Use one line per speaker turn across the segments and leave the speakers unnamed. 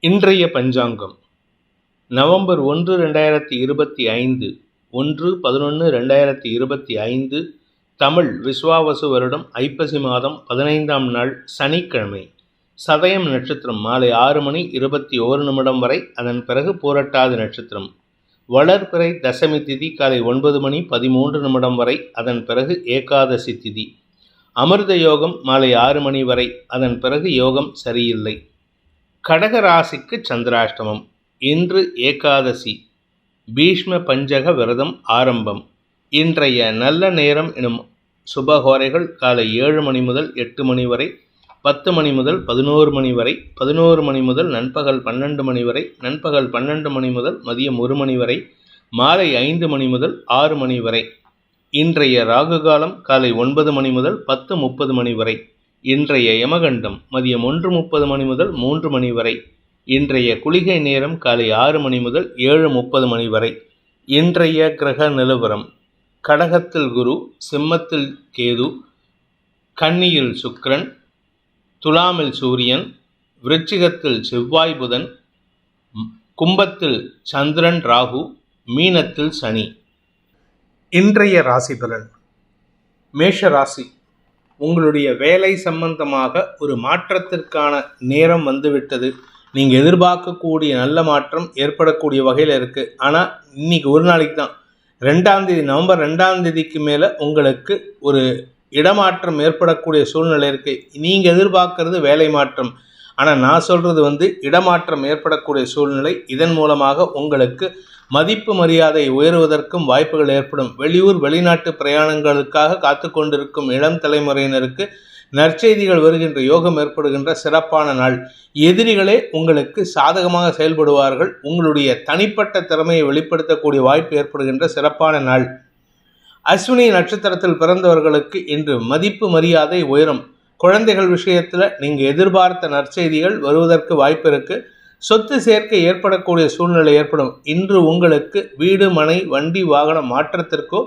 இன்றைய பஞ்சாங்கம் நவம்பர் 1, 2025 1/11/2025 தமிழ் விஸ்வாவசு வருடம் ஐப்பசி மாதம் 15ஆம் நாள் சனிக்கிழமை. சதயம் நட்சத்திரம் மாலை 6:21 வரை, அதன் பிறகு பூரட்டாதி நட்சத்திரம். வளர்பிறை தசமி திதி காலை 9:13 வரை, அதன் பிறகு ஏகாதசி திதி. அமிர்த யோகம் மாலை 6 மணி வரை, அதன் பிறகு யோகம் சரியில்லை. கடக ராசிக்கு சந்திராஷ்டமம். இன்று ஏகாதசி. பீஷ்ம பஞ்சக விரதம் ஆரம்பம். இன்றைய நல்ல நேரம் எனும் சுபகோரைகள் காலை 7 மணி முதல் 8 மணி வரை, 10 மணி முதல் 11 மணி வரை, 11 மணி முதல் நண்பகல் 12 மணி வரை, நண்பகல் 12 மணி முதல் மதியம் 1 மணி வரை, மாலை 5 மணி முதல் 6 மணி வரை. இன்றைய ராகு காலம் காலை 9 மணி முதல் 10:30 மணி வரை. இன்றைய யமகண்டம் மதியம் 1:30 மணி முதல் 3 மணி வரை. இன்றைய குளிகை நேரம் காலை 6 மணி முதல் 7:30 மணி வரை. இன்றைய கிரக நிலவரம்: கடகத்தில் குரு, சிம்மத்தில் கேது, கன்னியில் சுக்கிரன், துலாமில் சூரியன், விருச்சிகத்தில் செவ்வாய் புதன், கும்பத்தில் சந்திரன் ராகு, மீனத்தில் சனி. இன்றைய ராசி பலன். மேஷ ராசி. உங்களுடைய வேலை சம்பந்தமாக ஒரு மாற்றத்திற்கான நேரம் வந்துவிட்டது. நீங்கள் எதிர்பார்க்கக்கூடிய நல்ல மாற்றம் ஏற்படக்கூடிய வகையில் இருக்குது. ஆனால் இன்னைக்கு ஒரு நாளைக்கு தான், 2ஆம் தேதி, நவம்பர் 2ஆம் தேதிக்கு மேலே உங்களுக்கு ஒரு இடமாற்றம் ஏற்படக்கூடிய சூழ்நிலை இருக்குது. நீங்கள் எதிர்பார்க்கறது வேலை மாற்றம், ஆனால் நான் சொல்கிறது இடமாற்றம் ஏற்படக்கூடிய சூழ்நிலை. இதன் மூலமாக உங்களுக்கு மதிப்பு மரியாதை உயர்வதற்கும் வாய்ப்புகள் ஏற்படும். வெளியூர் வெளிநாட்டு பிரயாணங்களுக்காக காத்து கொண்டிருக்கும் இளம் தலைமுறையினருக்கு நற்செய்திகள் வருகின்ற யோகம் ஏற்படுகின்ற சிறப்பான நாள். எதிரிகளே உங்களுக்கு சாதகமாக செயல்படுவார்கள். உங்களுடைய தனிப்பட்ட திறமையை வெளிப்படுத்தக்கூடிய வாய்ப்பு ஏற்படுகின்ற சிறப்பான நாள். அஸ்வினி நட்சத்திரத்தில் பிறந்தவர்களுக்கு இன்று மதிப்பு மரியாதை உயரும். குழந்தைகள் விஷயத்தில் நீங்கள் எதிர்பார்த்த நற்செய்திகள் வருவதற்கு வாய்ப்பு இருக்குது. சொத்து சேர்க்கை ஏற்படக்கூடிய சூழ்நிலை ஏற்படும். இன்று உங்களுக்கு வீடு, மனை, வண்டி, வாகன மாற்றத்திற்கோ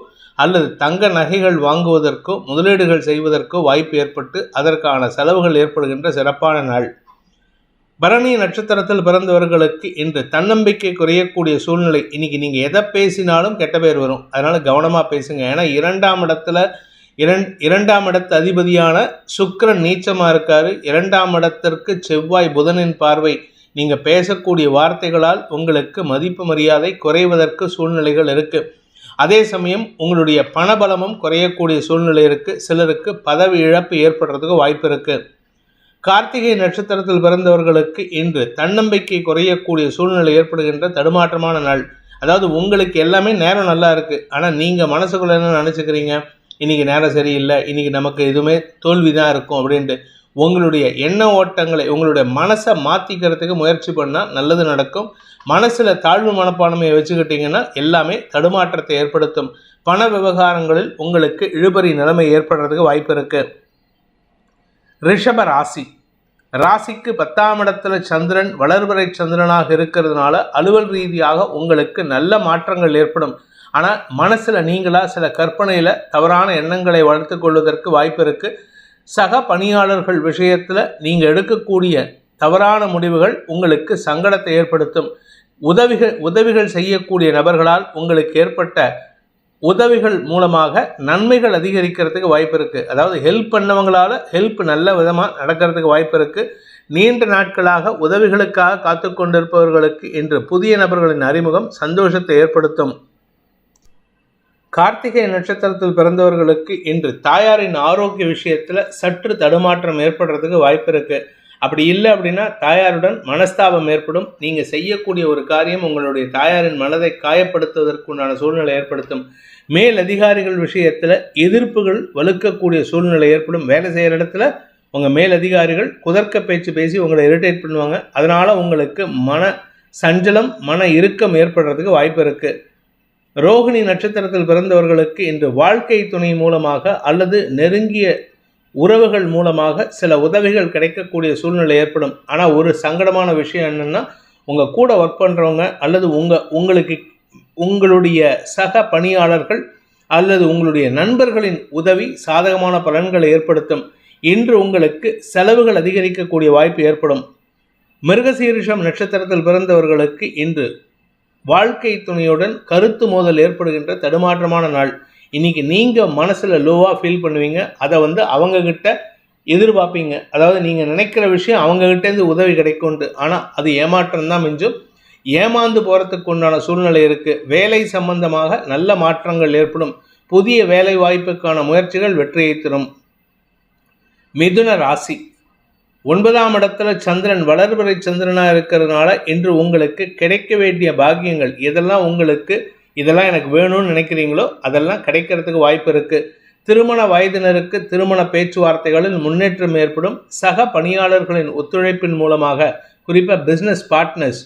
அல்லது தங்க நகைகள் வாங்குவதற்கோ முதலீடுகள் செய்வதற்கோ வாய்ப்பு ஏற்பட்டு அதற்கான செலவுகள் ஏற்படுகின்ற சிறப்பான நாள். பரணி நட்சத்திரத்தில் பிறந்தவர்களுக்கு இன்று தன்னம்பிக்கை குறையக்கூடிய சூழ்நிலை. இன்னைக்கு நீங்கள் எதை பேசினாலும் கெட்ட பேர் வரும். அதனால் கவனமாக பேசுங்க. ஏன்னா 2ஆம் இடத்து அதிபதியான சுக்கிரன் நீச்சமாக இருக்காரு. 2ஆம் இடத்திற்கு செவ்வாய் புதனின் பார்வை. நீங்கள் பேசக்கூடிய வார்த்தைகளால் உங்களுக்கு மதிப்பு மரியாதை குறைவதற்கு சூழ்நிலைகள் இருக்குது. அதே சமயம் உங்களுடைய பணபலமும் குறையக்கூடிய சூழ்நிலை இருக்குது. சிலருக்கு பதவி இழப்பு ஏற்படுறதுக்கு வாய்ப்பு இருக்குது. கார்த்திகை நட்சத்திரத்தில் பிறந்தவர்களுக்கு இன்று தன்னம்பிக்கை குறையக்கூடிய சூழ்நிலை ஏற்படுகின்ற தடுமாற்றமான நாள். அதாவது உங்களுக்கு எல்லாமே நேரம் நல்லா இருக்குது, ஆனால் நீங்கள் மனசுக்குள்ள என்ன நினச்சிக்கிறீங்க, இன்றைக்கி நேரம் சரியில்லை, இன்றைக்கி நமக்கு எதுவுமே தோல்வி தான் இருக்கும் அப்படின்ட்டு உங்களுடைய எண்ண ஓட்டங்களை, உங்களுடைய மனசை மாற்றிக்கிறதுக்கு முயற்சி பண்ணால் நல்லது நடக்கும். மனசில் தாழ்வு மனப்பான்மையை வச்சுக்கிட்டிங்கன்னா எல்லாமே தடுமாற்றத்தை ஏற்படுத்தும். பண விவகாரங்களில் உங்களுக்கு இழுபறி நிலைமை ஏற்படுறதுக்கு வாய்ப்பு இருக்குது. ரிஷப ராசி. ராசிக்கு 10ஆம் இடத்துல சந்திரன் வளர்பிறை சந்திரனாக இருக்கிறதுனால அலுவல் ரீதியாக உங்களுக்கு நல்ல மாற்றங்கள் ஏற்படும். ஆனால் மனசில் நீங்களாக சில கற்பனையில் தவறான எண்ணங்களை வளர்த்து கொள்வதற்கு வாய்ப்பு இருக்குது. சக பணியாளர்கள் விஷயத்தில் நீங்கள் எடுக்கக்கூடிய தவறான முடிவுகள் உங்களுக்கு சங்கடத்தை ஏற்படுத்தும். உதவிகள் செய்யக்கூடிய நபர்களால் உங்களுக்கு ஏற்பட்ட உதவிகள் மூலமாக நன்மைகள் அதிகரிக்கிறதுக்கு வாய்ப்பு இருக்குது. அதாவது ஹெல்ப் பண்ணவங்களால் ஹெல்ப் நல்ல விதமாக நடக்கிறதுக்கு வாய்ப்பு இருக்குது. நீண்ட நாட்களாக உதவிகளுக்காக காத்து கொண்டிருப்பவர்களுக்கு இன்று புதிய நபர்களின் அறிமுகம் சந்தோஷத்தை ஏற்படுத்தும். கார்த்திகை நட்சத்திரத்தில் பிறந்தவர்களுக்கு இன்று தாயாரின் ஆரோக்கிய விஷயத்தில் சற்று தடுமாற்றம் ஏற்படுறதுக்கு வாய்ப்பு இருக்குது. அப்படி இல்லை அப்படின்னா தாயாருடன் மனஸ்தாபம் ஏற்படும். நீங்கள் செய்யக்கூடிய ஒரு காரியம் உங்களுடைய தாயாரின் மனதை காயப்படுத்துவதற்குண்டான சூழ்நிலை ஏற்படுத்தும். மேல் அதிகாரிகள் விஷயத்தில் எதிர்ப்புகள் வலுக்கக்கூடிய சூழ்நிலை ஏற்படும். வேலை செய்கிற இடத்துல உங்கள் மேல் அதிகாரிகள் குதர்க்க பேச்சு பேசி உங்களை இரிட்டேட் பண்ணுவாங்க. அதனால் உங்களுக்கு மன சஞ்சலம், மன இறுக்கம் ஏற்படுறதுக்கு வாய்ப்பு இருக்குது. ரோகிணி நட்சத்திரத்தில் பிறந்தவர்களுக்கு இன்று வாழ்க்கை துணை மூலமாக அல்லது நெருங்கிய உறவுகள் மூலமாக சில உதவிகள் கிடைக்கக்கூடிய சூழ்நிலை ஏற்படும். ஆனால் ஒரு சங்கடமான விஷயம் என்னென்னா, உங்கள் கூட ஒர்க் பண்ணுறவங்க அல்லது உங்களுடைய சக பணியாளர்கள் அல்லது உங்களுடைய நண்பர்களின் உதவி சாதகமான பலன்களை ஏற்படுத்தும். இன்று உங்களுக்கு செலவுகள் அதிகரிக்கக்கூடிய வாய்ப்பு ஏற்படும். மிருகசீரிஷம் நட்சத்திரத்தில் பிறந்தவர்களுக்கு இன்று வாழ்க்கை துணையுடன் கருத்து மோதல் ஏற்படுகின்ற தடுமாற்றமான நாள். இன்னைக்கு நீங்கள் மனசில் லோவாக ஃபீல் பண்ணுவீங்க. அதை அவங்கக்கிட்ட எதிர்பார்ப்பீங்க. அதாவது நீங்கள் நினைக்கிற விஷயம் அவங்ககிட்டேருந்து உதவி கிடைக்கும்ட்டு. ஆனால் அது ஏமாற்றம் தான் மிஞ்சும். ஏமாந்து போகிறதுக்கு உண்டான சூழ்நிலை இருக்குது. வேலை சம்பந்தமாக நல்ல மாற்றங்கள் ஏற்படும். புதிய வேலை வாய்ப்புக்கான முயற்சிகள் வெற்றியை தரும். மிதுன ராசி 9ஆம் இடத்துல சந்திரன் வளர்பிறை சந்திரனாக இருக்கிறதுனால இன்று உங்களுக்கு கிடைக்க வேண்டிய பாக்கியங்கள் இதெல்லாம் எனக்கு வேணும்னு நினைக்கிறீங்களோ அதெல்லாம் கிடைக்கிறதுக்கு வாய்ப்பு இருக்குது. திருமண வயதினருக்கு திருமண பேச்சுவார்த்தைகளில் முன்னேற்றம் ஏற்படும். சக பணியாளர்களின் ஒத்துழைப்பின் மூலமாக, குறிப்பாக பிஸ்னஸ் பார்ட்னர்ஸ்,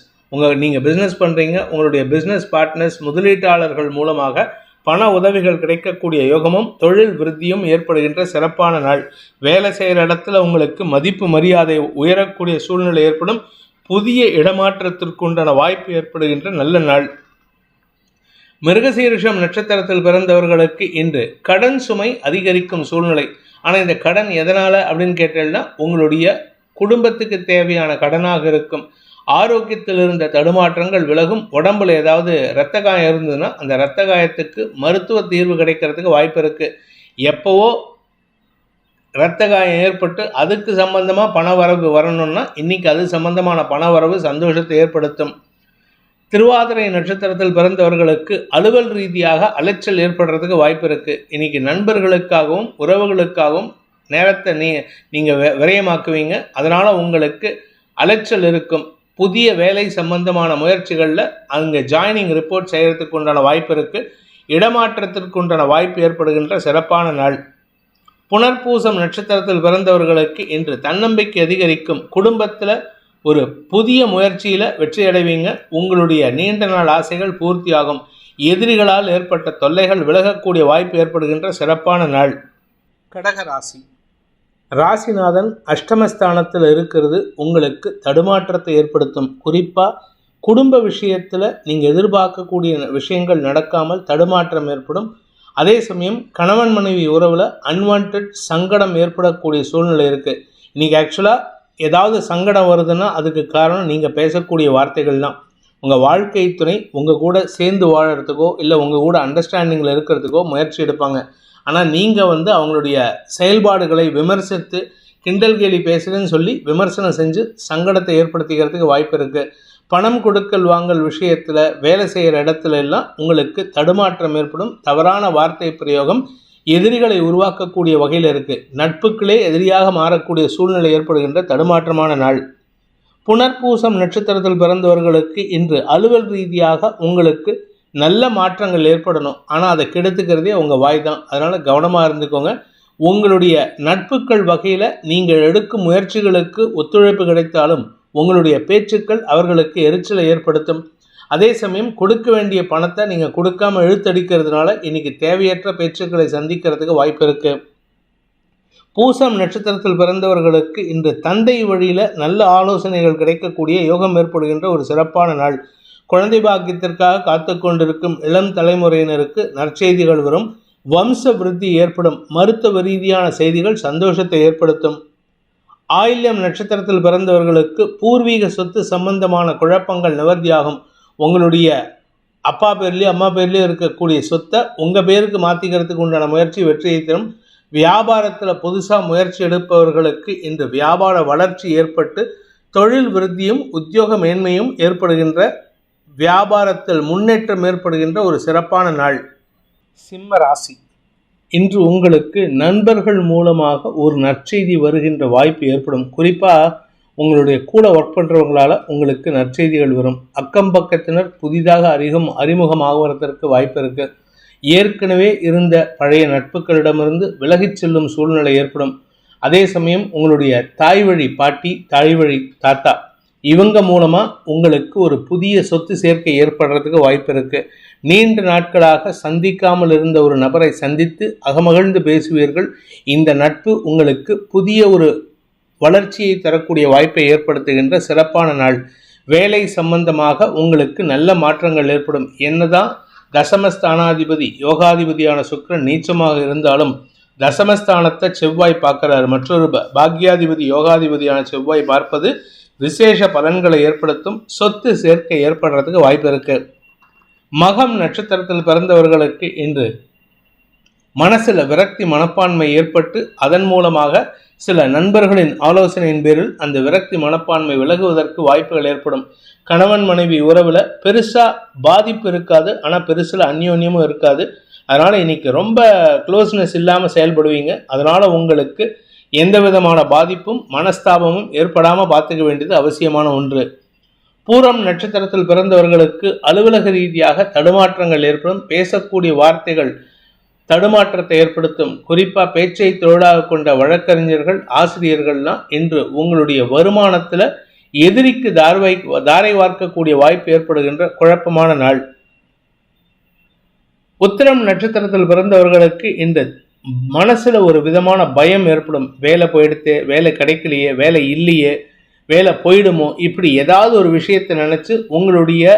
நீங்கள் பிஸ்னஸ் பண்ணுறீங்க, உங்களுடைய பிஸ்னஸ் பார்ட்னர்ஸ் முதலீட்டாளர்கள் மூலமாக பண உதவிகள் கிடைக்கக்கூடிய யோகமும் தொழில் விருத்தியும் ஏற்படுகின்ற சிறப்பான நாள். வேலை செய்கிற இடத்துல உங்களுக்கு மதிப்பு மரியாதை உயரக்கூடிய சூழ்நிலை ஏற்படும். புதிய இடமாற்றத்திற்குண்டான வாய்ப்பு ஏற்படுகின்ற நல்ல நாள். மிருகசீரிஷம் நட்சத்திரத்தில் பிறந்தவர்களுக்கு இன்று கடன் சுமை அதிகரிக்கும் சூழ்நிலை. ஆனால் இந்த கடன் எதனால் அப்படின்னு கேட்டீங்கன்னா உங்களுடைய குடும்பத்துக்கு தேவையான கடனாக இருக்கும். ஆரோக்கியத்தில் இருந்த தடுமாற்றங்கள் விலகும். உடம்புல ஏதாவது இரத்த காயம் இருந்ததுன்னா அந்த இரத்த காயத்துக்கு மருத்துவ தீர்வு கிடைக்கிறதுக்கு வாய்ப்பு இருக்குது. எப்போவோ இரத்த காயம் ஏற்பட்டு அதுக்கு சம்பந்தமாக பண வரவு வரணும்னா இன்றைக்கி அது சம்பந்தமான பண வரவு சந்தோஷத்தை ஏற்படுத்தும். திருவாதிரை நட்சத்திரத்தில் பிறந்தவர்களுக்கு அலுவல் ரீதியாக அலைச்சல் ஏற்படுறதுக்கு வாய்ப்பு இருக்குது. இன்றைக்கி நண்பர்களுக்காகவும் உறவுகளுக்காகவும் நேரத்தை நீங்கள் விரயமாக்குவீங்க. அதனால் உங்களுக்கு அலைச்சல் இருக்கும். புதிய வேலை சம்பந்தமான முயற்சிகளில் அங்கே ஜாயினிங் ரிப்போர்ட் செய்கிறதுக்கு உண்டான வாய்ப்பு இருக்குது. இடமாற்றத்திற்கு உண்டான வாய்ப்பு ஏற்படுகின்ற சிறப்பான நாள். புனர்பூசம் நட்சத்திரத்தில் பிறந்தவர்களுக்கு இன்று தன்னம்பிக்கை அதிகரிக்கும். குடும்பத்தில் ஒரு புதிய முயற்சியில் வெற்றி அடைவீங்க. உங்களுடைய நீண்ட நாள் ஆசைகள் பூர்த்தியாகும். எதிரிகளால் ஏற்பட்ட தொல்லைகள் விலகக்கூடிய வாய்ப்பு ஏற்படுகின்ற சிறப்பான நாள். கடகராசி ராசிநாதன் அஷ்டமஸ்தானத்தில் இருக்கிறது உங்களுக்கு தடுமாற்றத்தை ஏற்படுத்தும். குறிப்பாக குடும்ப விஷயத்தில் நீங்கள் எதிர்பார்க்கக்கூடிய விஷயங்கள் நடக்காமல் தடுமாற்றம் ஏற்படும். அதே சமயம் கணவன் மனைவி உறவில் அன்வான்ட் சங்கடம் ஏற்படக்கூடிய சூழ்நிலை இருக்குது. இன்றைக்கி ஆக்சுவலாக ஏதாவது சங்கடம் வருதுன்னா அதுக்கு காரணம் நீங்கள் பேசக்கூடிய வார்த்தைகள் தான். உங்கள் வாழ்க்கை துணை உங்கள் கூட சேர்ந்து வாழறதுக்கோ இல்லை உங்கள் கூட அண்டர்ஸ்டாண்டிங்கில் இருக்கிறதுக்கோ முயற்சி எடுப்பாங்க. ஆனால் நீங்கள் அவங்களுடைய செயல்பாடுகளை விமர்சித்து கிண்டல் கேலி பேசுகிறேன்னு சொல்லி விமர்சனம் செஞ்சு சங்கடத்தை ஏற்படுத்திக்கிறதுக்கு வாய்ப்பு இருக்குது. பணம் கொடுக்கல் வாங்கல் விஷயத்தில் வேலை செய்கிற இடத்துல எல்லாம் உங்களுக்கு தடுமாற்றம் ஏற்படும். தவறான வார்த்தை பிரயோகம் எதிரிகளை உருவாக்கக்கூடிய வகையில் இருக்குது. நட்புகளே எதிரியாக மாறக்கூடிய சூழ்நிலை ஏற்படுகின்ற தடுமாற்றமான நாள். புனர்பூசம் நட்சத்திரத்தில் பிறந்தவர்களுக்கு இன்று அலுவல் ரீதியாக உங்களுக்கு நல்ல மாற்றங்கள் ஏற்படணும். ஆனால் அதை கெடுத்துக்கிறதே உங்கள் வாய் தான். அதனால் கவனமாக இருந்துக்கோங்க. உங்களுடைய நட்புகள் வகையில் நீங்கள் எடுக்கும் முயற்சிகளுக்கு ஒத்துழைப்பு கிடைத்தாலும் உங்களுடைய பேச்சுக்கள் அவர்களுக்கு எரிச்சலை ஏற்படுத்தும். அதே சமயம் கொடுக்க வேண்டிய பணத்தை நீங்கள் கொடுக்காமல் இழுத்தடிக்கிறதுனால இன்றைக்கி தேவையற்ற பேச்சுக்களை சந்திக்கிறதுக்கு வாய்ப்பு இருக்குது. பூசம் நட்சத்திரத்தில் பிறந்தவர்களுக்கு இன்று தந்தை வழியில் நல்ல ஆலோசனைகள் கிடைக்கக்கூடிய யோகம் ஏற்படுகின்ற ஒரு சிறப்பான நாள். குழந்தை பாக்கியத்திற்காக காத்து கொண்டிருக்கும் இளம் தலைமுறையினருக்கு நற்செய்திகள் வரும். வம்ச விருத்தி ஏற்படும். மருத்துவ ரீதியான செய்திகள் சந்தோஷத்தை ஏற்படுத்தும். ஆயில்யம் நட்சத்திரத்தில் பிறந்தவர்களுக்கு பூர்வீக சொத்து சம்பந்தமான குழப்பங்கள் நிவர்த்தியாகும். உங்களுடைய அப்பா பேர்லேயும் அம்மா பேர்லேயும் இருக்கக்கூடிய சொத்தை உங்கள் பேருக்கு மாற்றிக்கிறதுக்கு உண்டான முயற்சி வெற்றியை தரும். வியாபாரத்தில் புதுசாக முயற்சி எடுப்பவர்களுக்கு இன்று வியாபார வளர்ச்சி ஏற்பட்டு தொழில் விருத்தியும் உத்தியோக மேன்மையும் ஏற்படுகின்ற, வியாபாரத்தில் முன்னேற்றம் ஏற்படுகின்ற ஒரு சிறப்பான நாள். சிம்ம ராசி இன்று உங்களுக்கு நண்பர்கள் மூலமாக ஒரு நற்செய்தி வருகின்ற வாய்ப்பு ஏற்படும். குறிப்பாக உங்களுடைய கூட ஒர்க் பண்ணுறவங்களால் உங்களுக்கு நற்செய்திகள் வரும். அக்கம் பக்கத்தினர் புதிதாக அறிமுகமாகுவதற்கு வாய்ப்பு இருக்குது. ஏற்கனவே இருந்த பழைய நட்புகளிடமிருந்து விலகிச் செல்லும் சூழ்நிலை ஏற்படும். அதே சமயம் உங்களுடைய தாய் வழி பாட்டி, தாய் வழி தாத்தா, இவங்க மூலமாக உங்களுக்கு ஒரு புதிய சொத்து சேர்க்கை ஏற்படுறதுக்கு வாய்ப்பு இருக்குது. நீண்ட நாட்களாக சந்திக்காமல் இருந்த ஒரு நபரை சந்தித்து அகமகிழ்ந்து பேசுவீர்கள். இந்த நட்பு உங்களுக்கு புதிய ஒரு வளர்ச்சியை தரக்கூடிய வாய்ப்பை ஏற்படுத்துகின்ற சிறப்பான நாள். வேலை சம்பந்தமாக உங்களுக்கு நல்ல மாற்றங்கள் ஏற்படும். என்னதான் தசமஸ்தானாதிபதி யோகாதிபதியான சுக்கிரன் நீச்சமாக இருந்தாலும் தசமஸ்தானத்தை செவ்வாய் பார்க்கிறார். மற்றொரு பாக்யாதிபதி யோகாதிபதியான செவ்வாய் பார்ப்பது விசேஷ பலன்களை ஏற்படுத்தும். சொத்து சேர்க்கை ஏற்படுறதுக்கு வாய்ப்பு இருக்கு. மகம் நட்சத்திரத்தில் பிறந்தவர்களுக்கு இன்று மனசில் விரக்தி மனப்பான்மை ஏற்பட்டு அதன் மூலமாக சில நண்பர்களின் ஆலோசனையின் பேரில் அந்த விரக்தி மனப்பான்மை விலகுவதற்கு வாய்ப்புகள் ஏற்படும். கணவன் மனைவி உறவில் பெருசாக பாதிப்பு இருக்காது, ஆனால் பெருசில் அந்யோன்யமும் இருக்காது. அதனால் இன்னைக்கு ரொம்ப க்ளோஸ்னஸ் இல்லாமல் செயல்படுவீங்க. அதனால் உங்களுக்கு எந்த விதமான பாதிப்பும் மனஸ்தாபமும் ஏற்படாமல் பார்த்துக்க வேண்டியது அவசியமான ஒன்று. பூரம் நட்சத்திரத்தில் பிறந்தவர்களுக்கு அலுவலக ரீதியாக தடுமாற்றங்கள் ஏற்படும். பேசக்கூடிய வார்த்தைகள் தடுமாற்றத்தை ஏற்படுத்தும். குறிப்பாக பேச்சை தொழிலாக கொண்ட வழக்கறிஞர்கள், ஆசிரியர்கள்லாம் இன்று உங்களுடைய வருமானத்தில் எதிரிக்கு தாரை வார்க்கக்கூடிய வாய்ப்பு ஏற்படுகின்ற குழப்பமான நாள். உத்திரம் நட்சத்திரத்தில் பிறந்தவர்களுக்கு இன்று மனசில் ஒரு விதமான பயம் ஏற்படும். வேலை போயிடுத்து, வேலை கிடைக்கலையே, வேலை இல்லையே, வேலை போயிடுமோ, இப்படி ஏதாவது ஒரு விஷயத்தை நினச்சி உங்களுடைய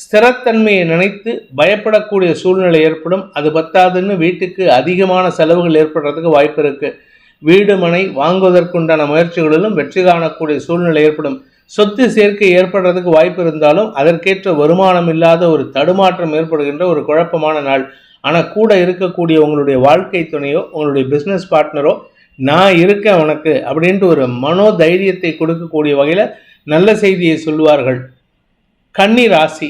ஸ்திரத்தன்மையை நினைத்து பயப்படக்கூடிய சூழ்நிலை ஏற்படும். அது பத்தாதுன்னு வீட்டுக்கு அதிகமான செலவுகள் ஏற்படுறதுக்கு வாய்ப்பு இருக்குது. வீடு மனை வாங்குவதற்குண்டான முயற்சிகளிலும் வெற்றி காணக்கூடிய சூழ்நிலை ஏற்படும். சொத்து சேர்க்கை ஏற்படுறதுக்கு வாய்ப்பு இருந்தாலும் அதற்கேற்ற வருமானம் இல்லாத ஒரு தடுமாற்றம் ஏற்படுகின்ற ஒரு குழப்பமான நாள். ஆனால் கூட இருக்கக்கூடிய உங்களுடைய வாழ்க்கை துணையோ உங்களுடைய பிஸ்னஸ் பார்ட்னரோ நான் இருக்கேன் உனக்கு அப்படின்ட்டு ஒரு மனோ தைரியத்தை கொடுக்கக்கூடிய வகையில் நல்ல செய்தியை சொல்லுவார்கள். கன்னி ராசி.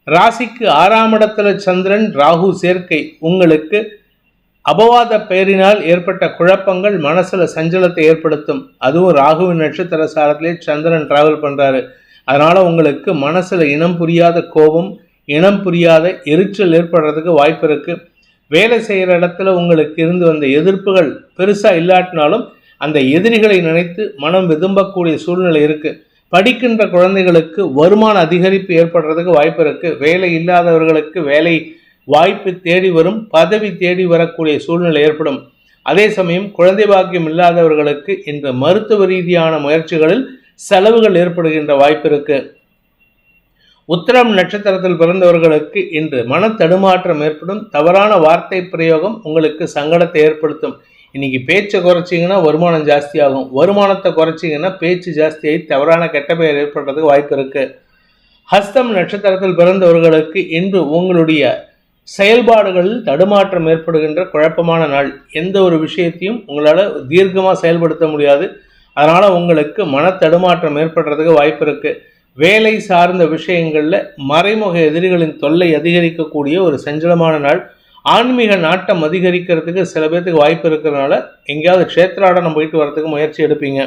ராசிக்கு 6ஆம் இடத்துல சந்திரன் ராகு சேர்க்கை உங்களுக்கு அபவாத பெயரினால் ஏற்பட்ட குழப்பங்கள் மனசில் சஞ்சலத்தை ஏற்படுத்தும். அதுவும் ராகுவின் நட்சத்திர சாரத்திலே சந்திரன் டிராவல் பண்ணுறாரு. அதனால் உங்களுக்கு மனசில் இனம் புரியாத கோபம், இனம் புரியாத எரிச்சல் ஏற்படுறதுக்கு வாய்ப்பு இருக்குது. வேலை செய்கிற இடத்துல உங்களுக்கு இருந்து வந்த எதிர்ப்புகள் பெருசாக இல்லாட்டினாலும் அந்த எதிரிகளை நினைத்து மனம் விதும்பக்கூடிய சூழ்நிலை இருக்குது. படிக்கின்ற குழந்தைகளுக்கு வருமான அதிகரிப்பு ஏற்படுறதுக்கு வாய்ப்பு இருக்குது. வேலை இல்லாதவர்களுக்கு வேலை வாய்ப்பு தேடி வரும், பதவி தேடி வரக்கூடிய சூழ்நிலை ஏற்படும். அதே சமயம் குழந்தை பாக்கியம் இல்லாதவர்களுக்கு இந்த மருத்துவ ரீதியான முயற்சிகளில் செலவுகள் ஏற்படுகின்ற வாய்ப்பு இருக்கு. உத்திரம் நட்சத்திரத்தில் பிறந்தவர்களுக்கு இன்று மன தடுமாற்றம் ஏற்படும். தவறான வார்த்தை பிரயோகம் உங்களுக்கு சங்கடத்தை ஏற்படுத்தும். இன்னைக்கு பேச்சை குறைச்சிங்கன்னா வருமானம் ஜாஸ்தியாகும், வருமானத்தை குறைச்சிங்கன்னா பேச்சு ஜாஸ்தியாகி தவறான கெட்ட பெயர் ஏற்படுறதுக்கு வாய்ப்பு இருக்கு. ஹஸ்தம் நட்சத்திரத்தில் பிறந்தவர்களுக்கு இன்று உங்களுடைய செயல்பாடுகளில் தடுமாற்றம் ஏற்படுகின்ற குழப்பமான நாள். எந்த ஒரு விஷயத்தையும் உங்களால் தீர்க்கமாக செயல்படுத்த முடியாது. அதனால் உங்களுக்கு மன தடுமாற்றம் ஏற்படுறதுக்கு வாய்ப்பு இருக்குது. வேலை சார்ந்த விஷயங்களில் மறைமுக எதிரிகளின் தொல்லை அதிகரிக்கக்கூடிய ஒரு சஞ்சலமான நாள். ஆன்மீக நாட்டம் அதிகரிக்கிறதுக்கு சில பேர்த்துக்கு வாய்ப்பு இருக்கிறதுனால எங்கேயாவது க்ஷேத்ராடம் போயிட்டு வரதுக்கு முயற்சி எடுப்பீங்க.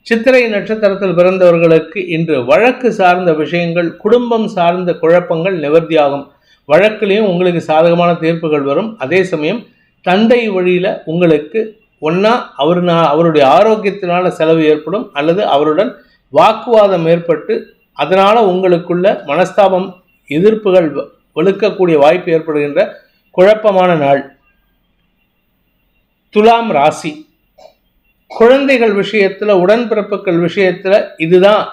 சித்திரை நட்சத்திரத்தில் பிறந்தவர்களுக்கு இன்று வழக்கு சார்ந்த விஷயங்கள், குடும்பம் சார்ந்த குழப்பங்கள் நிவர்த்தியாகும். வழக்கிலையும் உங்களுக்கு சாதகமான தீர்ப்புகள் வரும். அதே சமயம் தந்தை வழியில் உங்களுக்கு ஒன்றா அவருடைய ஆரோக்கியத்தினால செலவு ஏற்படும், அல்லது அவருடன் வாக்குவாதம் ஏற்பட்டு அதனால் உங்களுக்குள்ள மனஸ்தாபம், எதிர்ப்புகள் வலுக்கக்கூடிய வாய்ப்பு ஏற்படுகின்ற குழப்பமான நாள். துலாம் ராசி. குழந்தைகள் விஷயத்தில், உடன்பிறப்புகள் விஷயத்தில் இதுதான்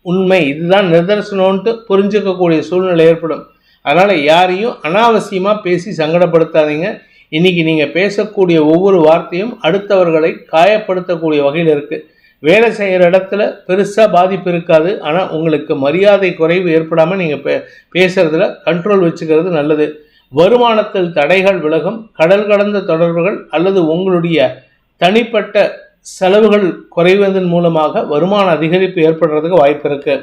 உண்மை, இதுதான் நிதர்சனம்ன்ட்டு புரிஞ்சுக்கக்கூடிய சூழ்நிலை ஏற்படும். அதனால் யாரையும் அனாவசியமாக பேசி சங்கடப்படுத்தாதீங்க. இன்றைக்கி நீங்கள் பேசக்கூடிய ஒவ்வொரு வார்த்தையும் அடுத்தவர்களை காயப்படுத்தக்கூடிய வகையில் இருக்குது. வேலை செய்கிற இடத்துல பெருசாக பாதிப்பு இருக்காது, ஆனால் உங்களுக்கு மரியாதை குறைவு ஏற்படாமல் நீங்கள் பேசுகிறதுல கண்ட்ரோல் வச்சுக்கிறது நல்லது. வருமானத்தில் தடைகள் விலகும். கடல் கடந்த தொடர்புகள் அல்லது உங்களுடைய தனிப்பட்ட செலவுகள் குறைவதன் மூலமாக வருமான அதிகரிப்பு ஏற்படுறதுக்கு வாய்ப்பு இருக்கு.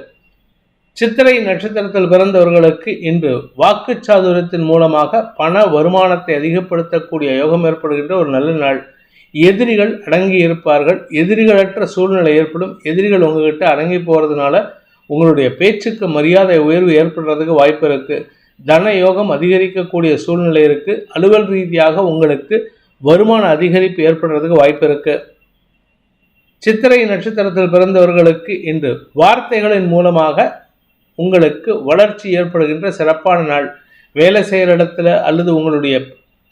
சித்திரை நட்சத்திரத்தில் பிறந்தவர்களுக்கு இன்று வாக்குச்சாதுரியத்தின் மூலமாக பண வருமானத்தை அதிகப்படுத்தக்கூடிய யோகம் ஏற்படுகின்ற ஒரு நல்ல நாள். எதிரிகள் அடங்கி இருப்பார்கள். எதிரிகளற்ற சூழ்நிலை ஏற்படும். எதிரிகள் உங்ககிட்ட அடங்கி போகிறதுனால உங்களுடைய பேச்சுக்கு மரியாதை உயர்வு ஏற்படுறதுக்கு வாய்ப்பு இருக்குது. தன யோகம் அதிகரிக்கக்கூடிய சூழ்நிலை இருக்குது. அலுவல் ரீதியாக உங்களுக்கு வருமான அதிகரிப்பு ஏற்படுறதுக்கு வாய்ப்பு இருக்குது. சித்திரை நட்சத்திரத்தில் பிறந்தவர்களுக்கு இன்று வார்த்தைகளின் மூலமாக உங்களுக்கு வளர்ச்சி ஏற்படுகின்ற சிறப்பான நாள். வேலை செய்கிற இடத்துல அல்லது உங்களுடைய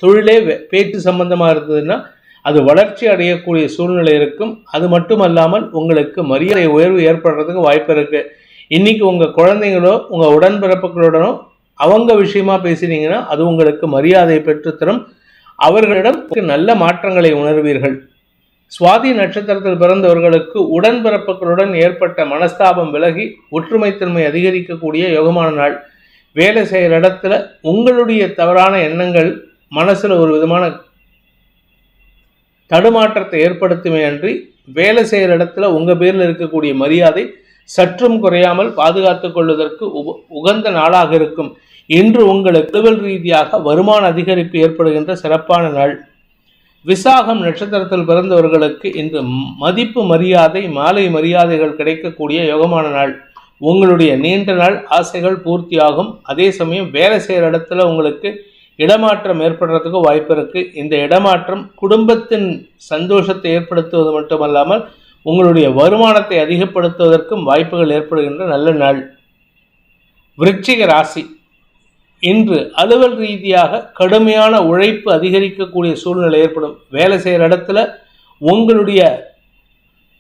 தொழிலே பேச்சு சம்பந்தமாக இருந்ததுன்னா அது வளர்ச்சி அடையக்கூடிய சூழ்நிலை இருக்கும். அது மட்டுமல்லாமல் உங்களுக்கு மரியாதை உயர்வு ஏற்படுறதுக்கு வாய்ப்பு இருக்குது. இன்றைக்கி உங்கள் குழந்தைங்களோ உங்கள் உடன்பிறப்புகளுடனோ அவங்க விஷயமா பேசினீங்கன்னா அது உங்களுக்கு மரியாதை பெற்றுத்தரும். அவர்களிடம் நல்ல மாற்றங்களை உணர்வீர்கள். சுவாதி நட்சத்திரத்தில் பிறந்தவர்களுக்கு உடன்பிறப்புகளுடன் ஏற்பட்ட மனஸ்தாபம் விலகி ஒற்றுமைத்தன்மை அதிகரிக்கக்கூடிய யோகமான நாள். வேலை செய்கிற இடத்துல உங்களுடைய தவறான எண்ணங்கள் மனசில் ஒரு விதமான தடுமாற்றத்தை ஏற்படுத்துமே அன்றி வேலை செய்கிற இடத்துல உங்கள் பேரில் இருக்கக்கூடிய மரியாதை சற்றும் குறையாமல் பாதுகாத்துக் கொள்வதற்கு உகந்த நாளாக இருக்கும். இன்று உங்களுக்கு அலுவல் ரீதியாக வருமான அதிகரிப்பு ஏற்படுகின்ற சிறப்பான நாள். விசாகம் நட்சத்திரத்தில் பிறந்தவர்களுக்கு இன்று மதிப்பு மரியாதை மாலை மரியாதைகள் கிடைக்கக்கூடிய யோகமான நாள். உங்களுடைய நீண்ட நாள் ஆசைகள் பூர்த்தியாகும். அதே சமயம் வேலை செய்கிற இடத்துல உங்களுக்கு இடமாற்றம் ஏற்படுறதுக்கு வாய்ப்பு இருக்குது. இந்த இடமாற்றம் குடும்பத்தின் சந்தோஷத்தை ஏற்படுத்துவது மட்டுமல்லாமல் உங்களுடைய வருமானத்தை அதிகப்படுத்துவதற்கும் வாய்ப்புகள் ஏற்படுகின்ற நல்ல நாள். விருச்சிக ராசி, இன்று அலுவல் ரீதியாக கடுமையான உழைப்பு அதிகரிக்கக்கூடிய சூழ்நிலை ஏற்படும். வேலை செய்கிற இடத்துல உங்களுடைய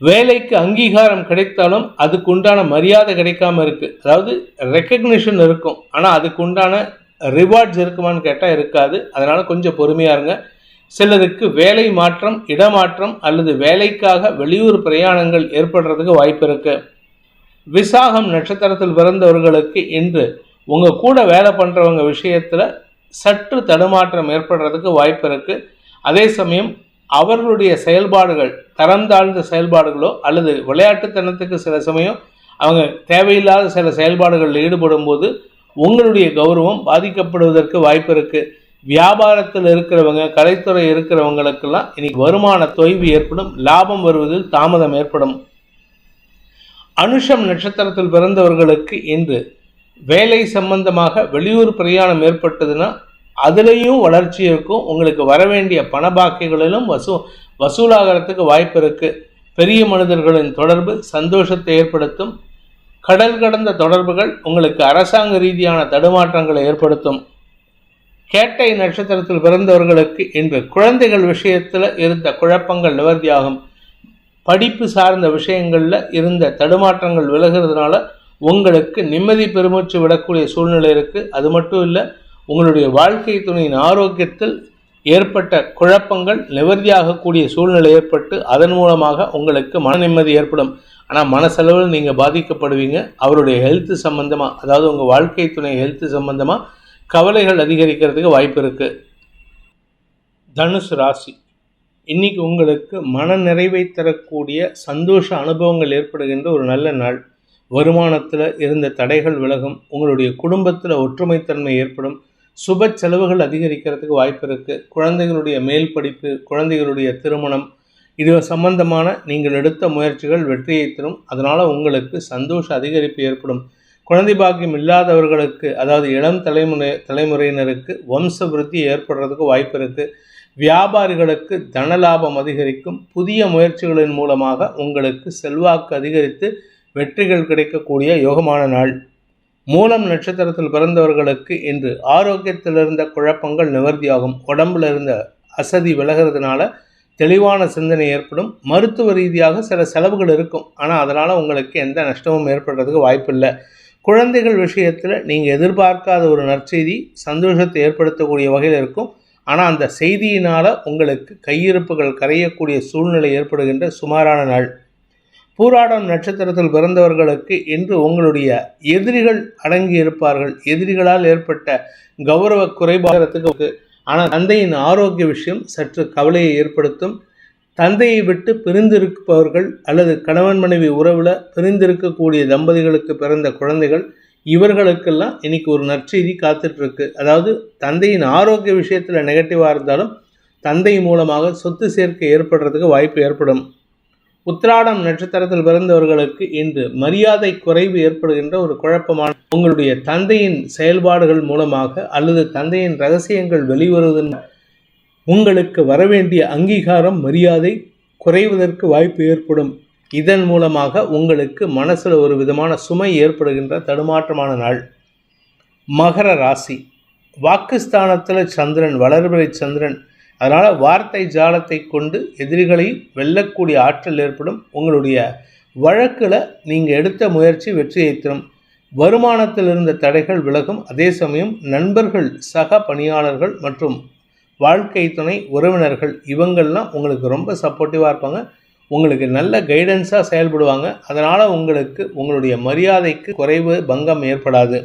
வேலைக்கு அங்கீகாரம் கிடைத்தாலும் அதுக்குண்டான மரியாதை கிடைக்காம இருக்குது. அதாவது ரெக்கக்னிஷன் இருக்கும், ஆனால் அதுக்குண்டான ரிவார்ட்ஸ் இருக்குமான்னு கேட்டால் இருக்காது. அதனால் கொஞ்சம் பொறுமையாக இருங்க. சிலருக்கு வேலை மாற்றம், இடமாற்றம் அல்லது வேலைக்காக வெளியூர் பிரயாணங்கள் ஏற்படுறதுக்கு வாய்ப்பு இருக்கு. விசாகம் நட்சத்திரத்தில் பிறந்தவர்களுக்கு இன்று உங்கள் கூட வேலை பண்ணுறவங்க விஷயத்தில் சற்று தடுமாற்றம் ஏற்படுறதுக்கு வாய்ப்பு இருக்குது. அதே சமயம் அவர்களுடைய செயல்பாடுகள் தரம் தாழ்ந்த செயல்பாடுகளோ அல்லது விளையாட்டுத்தனத்துக்கு சில சமயம் அவங்க தேவையில்லாத சில செயல்பாடுகளில் ஈடுபடும் போது உங்களுடைய கௌரவம் பாதிக்கப்படுவதற்கு வாய்ப்பு இருக்குது. வியாபாரத்தில் இருக்கிறவங்க, கலைத்துறை இருக்கிறவங்களுக்கெல்லாம் இன்னைக்கு வருமான தொய்வு ஏற்படும். லாபம் வருவதில் தாமதம் ஏற்படும். அனுஷம் நட்சத்திரத்தில் பிறந்தவர்களுக்கு இன்று வேலை சம்பந்தமாக வெளியூர் பிரயாணம் ஏற்பட்டதுன்னா அதுலேயும் வளர்ச்சி இருக்கும். உங்களுக்கு வரவேண்டிய பண பாக்கிகளிலும் வசூலாகிறதுக்கு வாய்ப்பு இருக்குது. பெரிய மனிதர்களின் தொடர்பு சந்தோஷத்தை ஏற்படுத்தும். கடல் கடந்த தொடர்புகள் உங்களுக்கு அரசாங்க ரீதியான தடுமாற்றங்களை ஏற்படுத்தும். கேட்டை நட்சத்திரத்தில் பிறந்தவர்களுக்கு இன்று குழந்தைகள் விஷயத்தில் இருந்த குழப்பங்கள் நிவர்த்தியாகும். படிப்பு சார்ந்த விஷயங்களில் இருந்த தடுமாற்றங்கள் விலகிறதுனால உங்களுக்கு நிம்மதி பெருமூச்சு விடக்கூடிய சூழ்நிலை இருக்குது. அது மட்டும் இல்லை, உங்களுடைய வாழ்க்கை துணையின் ஆரோக்கியத்தில் ஏற்பட்ட குழப்பங்கள் நிவர்த்தியாகக்கூடிய சூழ்நிலை ஏற்பட்டு அதன் மூலமாக உங்களுக்கு மன நிம்மதி ஏற்படும். ஆனால் மனசளவில் நீங்கள் பாதிக்கப்படுவீங்க. அவருடைய ஹெல்த்து சம்பந்தமாக, அதாவது உங்கள் வாழ்க்கை துணை ஹெல்த்து சம்பந்தமாக கவலைகள் அதிகரிக்கிறதுக்கு வாய்ப்பு இருக்குது. தனுசு ராசி, இன்னைக்கு உங்களுக்கு மன நிறைவை தரக்கூடிய சந்தோஷ அனுபவங்கள் ஏற்படுகின்ற ஒரு நல்ல நாள். வருமானத்தில் இருந்த தடைகள் விலகும். உங்களுடைய குடும்பத்தில் ஒற்றுமைத்தன்மை ஏற்படும். சுப செலவுகள் அதிகரிக்கிறதுக்கு வாய்ப்பு இருக்குது. குழந்தைகளுடைய மேல் படிப்பு, குழந்தைகளுடைய திருமணம், இது சம்பந்தமான நீங்கள் எடுத்த முயற்சிகள் வெற்றியை தரும். அதனால் உங்களுக்கு சந்தோஷ அதிகரிப்பு ஏற்படும். குழந்தை பாக்கியம் இல்லாதவர்களுக்கு, அதாவது இளம் தலைமுறையினருக்கு வம்ச விருத்தி ஏற்படுறதுக்கு வாய்ப்பு இருக்குது. வியாபாரிகளுக்கு தனலாபம் அதிகரிக்கும். புதிய முயற்சிகளின் மூலமாக உங்களுக்கு செல்வாக்கு அதிகரித்து வெற்றிகள் கிடைக்கக்கூடிய யோகமான நாள். மூலம் நட்சத்திரத்தில் பிறந்தவர்களுக்கு இன்று ஆரோக்கியத்தில் இருந்த குழப்பங்கள் நிவர்த்தியாகும். உடம்புல இருந்த அசதி விலகிறதுனால தெளிவான சிந்தனை ஏற்படும். மருத்துவ ரீதியாக சில செலவுகள் இருக்கும், ஆனால் அதனால் உங்களுக்கு எந்த நஷ்டமும் ஏற்படுறதுக்கு வாய்ப்பு இல்லை. குழந்தைகள் விஷயத்தில் நீங்கள் எதிர்பார்க்காத ஒரு நற்செய்தி சந்தோஷத்தை ஏற்படுத்தக்கூடிய வகையில் இருக்கும். ஆனால் அந்த செய்தியினால் உங்களுக்கு கையிருப்புகள் கரையக்கூடிய சூழ்நிலை ஏற்படுகின்ற சுமாரான நாள். பூராடம் நட்சத்திரத்தில் பிறந்தவர்களுக்கு இன்று உங்களுடைய எதிரிகள் அடங்கி இருப்பார்கள். எதிரிகளால் ஏற்பட்ட கௌரவ குறைபாடுறதுக்கு, ஆனால் தந்தையின் ஆரோக்கிய விஷயம் சற்று கவலையை ஏற்படுத்தும். தந்தையை விட்டு பிரிந்திருப்பவர்கள் அல்லது கணவன் மனைவி உறவில் பிரிந்திருக்கக்கூடிய தம்பதிகளுக்கு பிறந்த குழந்தைகள், இவர்களுக்கெல்லாம் இன்னைக்கு ஒரு நற்செய்தி காத்துட்ருக்கு. அதாவது தந்தையின் ஆரோக்கிய விஷயத்தில் நெகட்டிவாக இருந்தாலும் தந்தை மூலமாக சொத்து சேர்க்கை ஏற்படுறதுக்கு வாய்ப்பு ஏற்படும். உத்திராடம் நட்சத்திரத்தில் பிறந்தவர்களுக்கு இன்று மரியாதை குறைவு ஏற்படுகின்ற ஒரு குழப்பமான, உங்களுடைய தந்தையின் செயல்பாடுகள் மூலமாக அல்லது தந்தையின் ரகசியங்கள் வெளிவருவதன் உங்களுக்கு வரவேண்டிய அங்கீகாரம், மரியாதை குறைவதற்கு வாய்ப்பு ஏற்படும். இதன் மூலமாக உங்களுக்கு மனசில் ஒரு விதமான சுமை ஏற்படுகின்ற தடுமாற்றமான நாள். மகர ராசி, வாக்குஸ்தானத்தில் சந்திரன், வளர்பிறை சந்திரன். அதனால் வார்த்தை ஜாலத்தை கொண்டு எதிரிகளை வெல்லக்கூடிய ஆற்றல் ஏற்படும். உங்களுடைய வழக்கில் நீங்கள் எடுத்த முயற்சி வெற்றியை தரும். வருமானத்தில் இருந்த தடைகள் விலகும். அதே சமயம் நண்பர்கள், சக பணியாளர்கள் மற்றும் வாழ்க்கை துணை, உறவினர்கள் இவங்கள்லாம் உங்களுக்கு ரொம்ப சப்போர்ட்டிவாக இருப்பாங்க. உங்களுக்கு நல்ல கைடன்ஸாக செயல்படுவாங்க. அதனால் உங்களுக்கு உங்களுடைய மரியாதைக்கு குறைவு பங்கம் ஏற்படாது.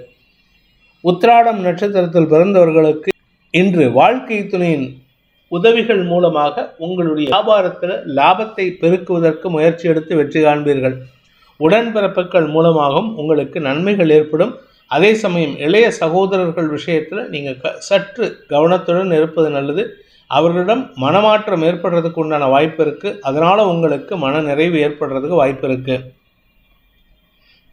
உத்திராடம் நட்சத்திரத்தில் பிறந்தவர்களுக்கு இன்று வாழ்க்கை துணையின் உதவிகள் மூலமாக உங்களுடைய வியாபாரத்தில் லாபத்தை பெருக்குவதற்கு முயற்சி எடுத்து வெற்றி காண்பீர்கள். உடன்பிறப்புகள் மூலமாகவும் உங்களுக்கு நன்மைகள் ஏற்படும். அதே சமயம் இளைய சகோதரர்கள் விஷயத்தில் நீங்கள் சற்று கவனத்துடன் இருப்பது நல்லது. அவர்களிடம் மனமாற்றம் ஏற்படுறதுக்கு உண்டான வாய்ப்பு இருக்குது. அதனால் உங்களுக்கு மன நிறைவு ஏற்படுறதுக்கு வாய்ப்பு இருக்குது.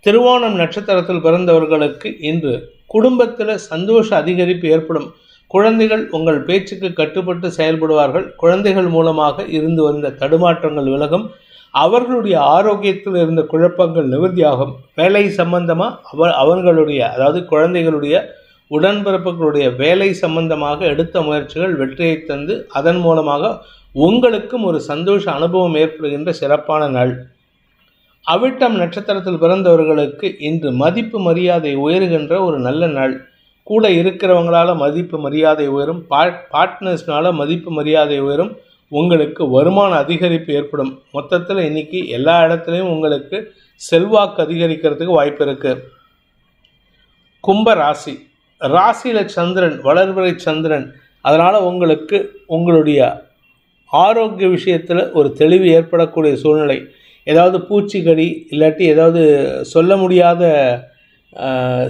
திருவோணம் நட்சத்திரத்தில் பிறந்தவர்களுக்கு இன்று குடும்பத்தில் சந்தோஷ அதிகரிப்பு ஏற்படும். குழந்தைகள் உங்கள் பேச்சுக்கு கட்டுப்பட்டு செயல்படுவார்கள். குழந்தைகள் மூலமாக இருந்து வந்த தடுமாற்றங்கள் விலகும். அவர்களுடைய ஆரோக்கியத்தில் இருந்த குழப்பங்கள் நிவர்த்தியாகும். வேலை சம்பந்தமாக அவர்களுடைய அதாவது குழந்தைகளுடைய உடன்பிறப்புகளுடைய வேலை சம்பந்தமாக எடுத்த முயற்சிகள் வெற்றியை தந்து அதன் மூலமாக உங்களுக்கும் ஒரு சந்தோஷ அனுபவம் ஏற்படுகின்ற சிறப்பான நாள். அவிட்டம் நட்சத்திரத்தில் பிறந்தவர்களுக்கு இன்று மதிப்பு மரியாதை உயருகின்ற ஒரு நல்ல நாள். கூட இருக்கிறவங்களால மதிப்பு மரியாதை உயரும். பார்ட்னர்ஸ்னால மதிப்பு மரியாதை உயரும். உங்களுக்கு வருமான அதிகரிப்பு ஏற்படும். மொத்தத்தில் இன்னைக்கு எல்லா இடத்துலையும் உங்களுக்கு செல்வாக்கு அதிகரிக்கிறதுக்கு வாய்ப்பு இருக்கு. கும்ப ராசி, ராசியில் சந்திரன், வளர்வரை சந்திரன். அதனால் உங்களுக்கு உங்களுடைய ஆரோக்கிய விஷயத்தில் ஒரு தெளிவு ஏற்படக்கூடிய சூழ்நிலை. ஏதாவது பூச்சிக்கடி இல்லாட்டி ஏதாவது சொல்ல முடியாத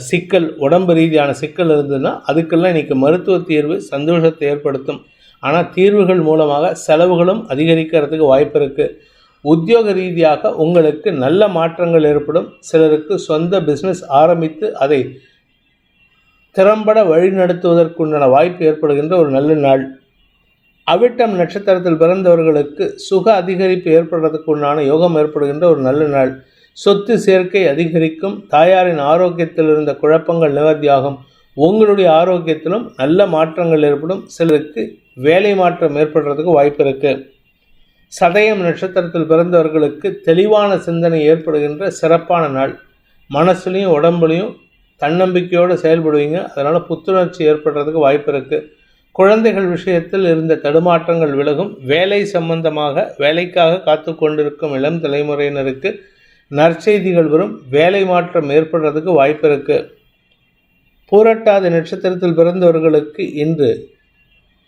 சிக்கல், உடம்பு ரீதியான சிக்கல் இருந்ததுன்னா அதுக்கெல்லாம் இன்றைக்கி மருத்துவ தீர்வு சந்தோஷத்தை ஏற்படுத்தும். ஆனால் தீர்வுகள் மூலமாக செலவுகளும் அதிகரிக்கிறதுக்கு வாய்ப்பு இருக்குது. உத்தியோக ரீதியாக உங்களுக்கு நல்ல மாற்றங்கள் ஏற்படும். சிலருக்கு சொந்த பிஸ்னஸ் ஆரம்பித்து அதை திறம்பட வழிநடத்துவதற்குண்டான வாய்ப்பு ஏற்படுகின்ற ஒரு நல்ல நாள். அவிட்டம் நட்சத்திரத்தில் பிறந்தவர்களுக்கு சுக அதிகரிப்பு ஏற்படுறதுக்கு உண்டான யோகம் ஏற்படுகின்ற ஒரு நல்ல நாள். சொத்து சேர்க்கை அதிகரிக்கும். தாயாரின் ஆரோக்கியத்தில் இருந்த குழப்பங்கள் நிவர்த்தியாகும். உங்களுடைய ஆரோக்கியத்திலும் நல்ல மாற்றங்கள் ஏற்படும். சிலருக்கு வேலை மாற்றம் ஏற்படுறதுக்கு வாய்ப்பு இருக்குது. சதயம் நட்சத்திரத்தில் பிறந்தவர்களுக்கு தெளிவான சிந்தனை ஏற்படுகின்ற சிறப்பான நாள். மனசுலையும் உடம்புலையும் தன்னம்பிக்கையோடு செயல்படுவீங்க. அதனால் புத்துணர்ச்சி ஏற்படுறதுக்கு வாய்ப்பு இருக்குது. குழந்தைகள் விஷயத்தில் இருந்த தடுமாற்றங்கள் விலகும். வேலை சம்பந்தமாக வேலைக்காக காத்து கொண்டிருக்கும் இளம் தலைமுறையினருக்கு நற்செய்திகள் வரும். வேலை மாற்றம் ஏற்படுறதுக்கு வாய்ப்பு இருக்குது. பூரட்டாதி நட்சத்திரத்தில் பிறந்தவர்களுக்கு இன்று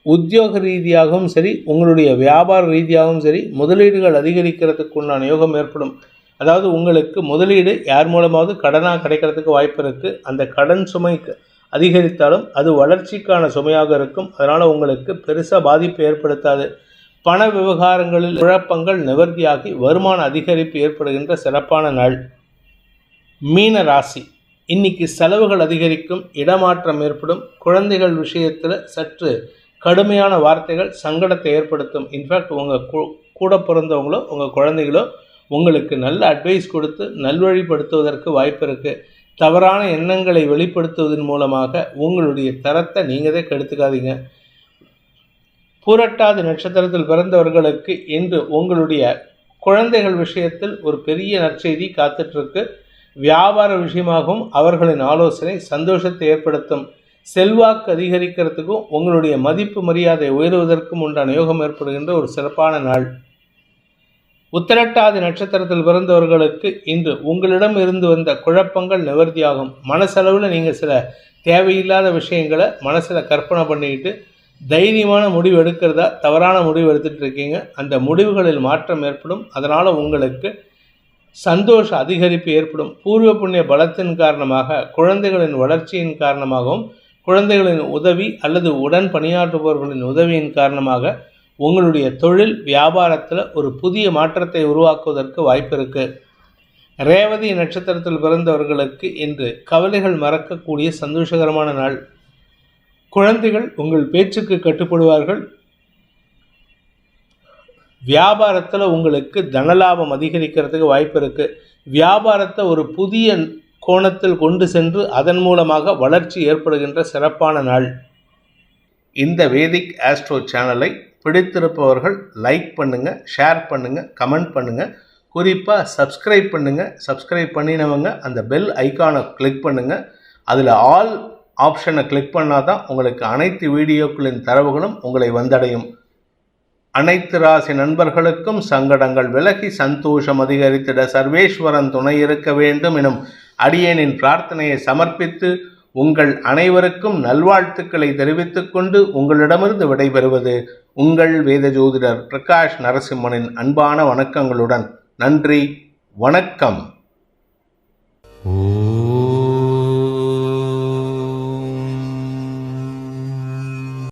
உத்தியோக ரீதியாகவும் சரி, உங்களுடைய வியாபார ரீதியாகவும் சரி, முதலீடுகள் அதிகரிக்கிறதுக்கு உண்டான யோகம் ஏற்படும். அதாவது உங்களுக்கு முதலீடு யார் மூலமாவது கடனாக கிடைக்கிறதுக்கு வாய்ப்பு இருக்குது. அந்த கடன் சுமை அதிகரித்தாலும் அது வளர்ச்சிக்கான சுமையாக இருக்கும். அதனால் உங்களுக்கு பெருசாக பாதிப்பு ஏற்படுத்தாது. பண விவகாரங்களில் குழப்பங்கள் நிவர்த்தியாகி வருமான அதிகரிப்பு ஏற்படுகின்ற சிறப்பான நாள். மீன ராசி, இன்னைக்கு செலவுகள் அதிகரிக்கும். இடமாற்றம் ஏற்படும். குழந்தைகள் விஷயத்தில் சற்று கடுமையான வார்த்தைகள் சங்கடத்தை ஏற்படுத்தும். இன்ஃபேக்ட் உங்கள் கூட பிறந்தவங்களோ உங்கள் குழந்தைகளோ உங்களுக்கு நல்ல அட்வைஸ் கொடுத்து நல்வழிப்படுத்துவதற்கு வாய்ப்பு இருக்குது. தவறான எண்ணங்களை வெளிப்படுத்துவதன் மூலமாக உங்களுடைய தரத்தை நீங்கள் தான் கெடுத்துக்காதீங்க. பூரட்டாதி நட்சத்திரத்தில் பிறந்தவர்களுக்கு இன்று உங்களுடைய குழந்தைகள் விஷயத்தில் ஒரு பெரிய நற்செய்தி காத்துட்ருக்கு. வியாபார விஷயமாகவும் அவர்களின் ஆலோசனை சந்தோஷத்தை ஏற்படுத்தும். செல்வாக்கு அதிகரிக்கிறதுக்கும் உங்களுடைய மதிப்பு மரியாதை உயர்வதற்கும் உண்டான யோகம் ஏற்படுகின்ற ஒரு சிறப்பான நாள். உத்திரட்டாதி நட்சத்திரத்தில் பிறந்தவர்களுக்கு இன்று உங்களிடம் இருந்து வந்த குழப்பங்கள் நிவர்த்தியாகும். மனசளவில் நீங்கள் சில தேவையில்லாத விஷயங்களை மனசில் கற்பனை பண்ணிக்கிட்டு தைரியமான முடிவு எடுக்கிறதா தவறான முடிவு எடுத்துகிட்டு இருக்கீங்க. அந்த முடிவுகளில் மாற்றம் ஏற்படும். அதனால் உங்களுக்கு சந்தோஷ அதிகரிப்பு ஏற்படும். பூர்வ புண்ணிய பலத்தின் காரணமாக, குழந்தைகளின் வளர்ச்சியின் காரணமாகவும், குழந்தைகளின் உதவி அல்லது உடன் பணியாற்றுபவர்களின் உதவியின் காரணமாக உங்களுடைய தொழில் வியாபாரத்தில் ஒரு புதிய மாற்றத்தை உருவாக்குவதற்கு வாய்ப்பு இருக்குது. ரேவதி நட்சத்திரத்தில் பிறந்தவர்களுக்கு இன்று கவலைகள் மறக்கக்கூடிய சந்தோஷகரமான நாள். குழந்தைகள் உங்கள் பேச்சுக்கு கட்டுப்படுவார்கள். வியாபாரத்தில் உங்களுக்கு தனலாபம் அதிகரிக்கிறதுக்கு வாய்ப்பு இருக்குது. வியாபாரத்தை ஒரு புதிய கோணத்தில் கொண்டு சென்று அதன் மூலமாக வளர்ச்சி ஏற்படுகின்ற சிறப்பான நாள். இந்த வேதிக் ஆஸ்ட்ரோ சேனலை பிடித்திருப்பவர்கள் லைக் பண்ணுங்கள், ஷேர் பண்ணுங்கள், கமெண்ட் பண்ணுங்கள். குறிப்பாக சப்ஸ்கிரைப் பண்ணுங்கள். சப்ஸ்கிரைப் பண்ணினவங்க அந்த பெல் ஐக்கானை கிளிக் பண்ணுங்கள். அதில் ஆல் ஆப்ஷனை கிளிக் பண்ணாதான் உங்களுக்கு அனைத்து வீடியோக்களின் தரவுகளும் உங்களை வந்தடையும். அனைத்து ராசி நண்பர்களுக்கும் சங்கடங்கள் விலகி சந்தோஷம் அதிகரித்திட சர்வேஸ்வரன் துணை இருக்க வேண்டும் எனும் அடியேனின் பிரார்த்தனையை சமர்ப்பித்து உங்கள் அனைவருக்கும் நல்வாழ்த்துக்களை தெரிவித்துக் கொண்டு உங்களிடமிருந்து விடைபெறுவது உங்கள் வேத ஜோதிடர் பிரகாஷ் நரசிம்மனின் அன்பான வணக்கங்களுடன். நன்றி, வணக்கம்.